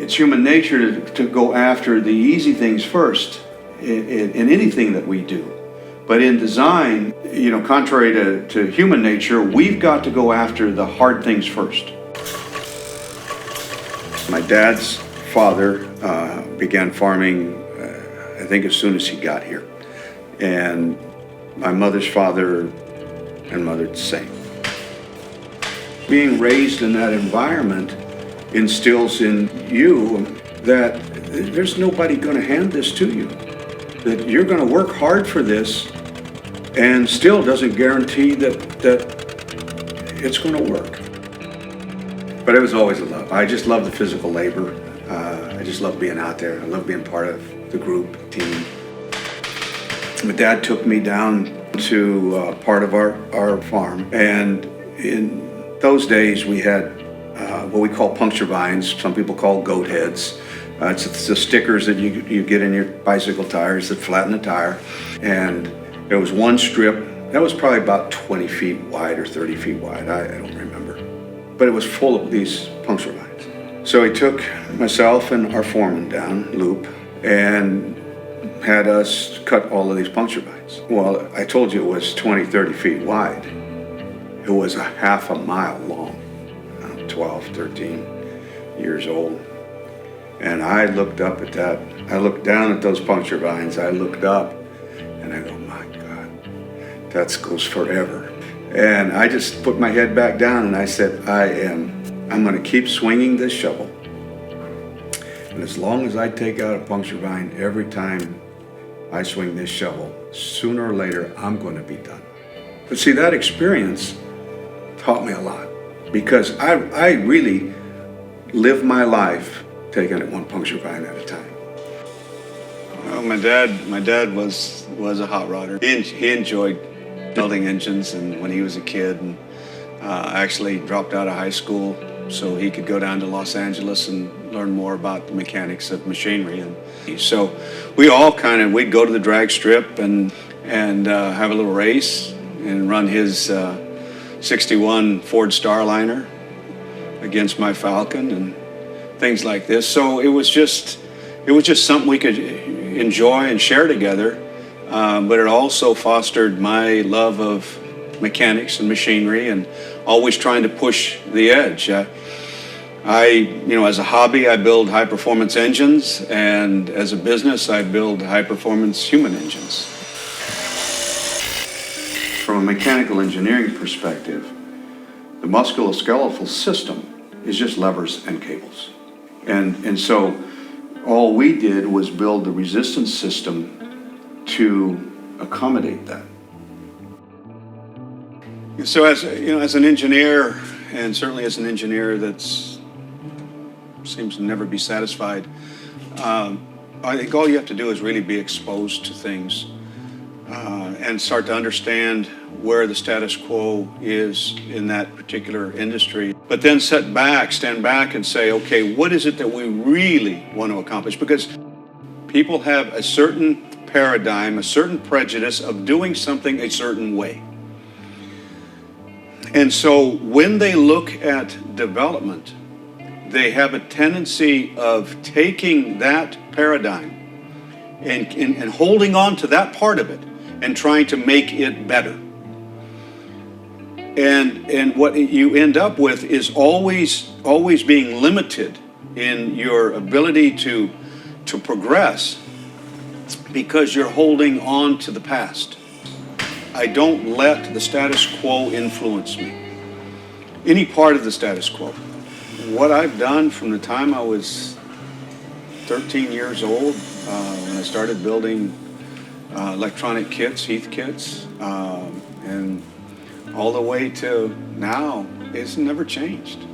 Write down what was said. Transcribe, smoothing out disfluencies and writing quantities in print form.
It's human nature to go after the easy things first in anything that we do. But in design, contrary to human nature, we've got to go after the hard things first. My dad's father began farming, I think, as soon as he got here. And my mother's father and mother the same. Being raised in that environment instills in you that there's nobody going to hand this to you. That you're going to work hard for this, and still doesn't guarantee that it's going to work. But it was always a love. I just love the physical labor. I just love being out there. I love being part of the group, team. My dad took me down to part of our farm, and in those days we had what we call puncture vines. Some people call goat heads. It's the stickers that you get in your bicycle tires that flatten the tire. And there was one strip that was probably about 20 feet wide or 30 feet wide. I don't remember. But it was full of these puncture vines. So he took myself and our foreman down, Loop, and had us cut all of these puncture vines. Well, I told you it was 20, 30 feet wide. It was a half a mile long. 12, 13 years old. And I looked up at that. I looked down at those puncture vines. I looked up and I go, my God, that goes forever. And I just put my head back down and I said, I'm going to keep swinging this shovel. And as long as I take out a puncture vine every time I swing this shovel, sooner or later, I'm going to be done. But see, that experience taught me a lot. Because I really live my life taking it one puncture vine at a time. Well, my dad was a hot rodder. He enjoyed building engines, and when he was a kid, and actually dropped out of high school so he could go down to Los Angeles and learn more about the mechanics of machinery. And so we all we'd go to the drag strip and have a little race and run his 61 Ford Starliner against my Falcon and things like this. So it was just something we could enjoy and share together. But it also fostered my love of mechanics and machinery and always trying to push the edge. As a hobby, I build high performance engines, and as a business, I build high performance human engines. From a mechanical engineering perspective, the musculoskeletal system is just levers and cables. And so all we did was build the resistance system to accommodate that. So as an engineer, and certainly as an engineer that seems to never be satisfied, I think all you have to do is really be exposed to things and start to understand where the status quo is in that particular industry. But then stand back and say, okay, what is it that we really want to accomplish? Because people have a certain paradigm, a certain prejudice of doing something a certain way. And so when they look at development, they have a tendency of taking that paradigm and holding on to that part of it and trying to make it better. And what you end up with is always being limited in your ability to progress because you're holding on to the past. I don't let the status quo influence me. Any part of the status quo. What I've done from the time I was 13 years old, when I started building electronic kits, Heath kits, and all the way to now, it's never changed.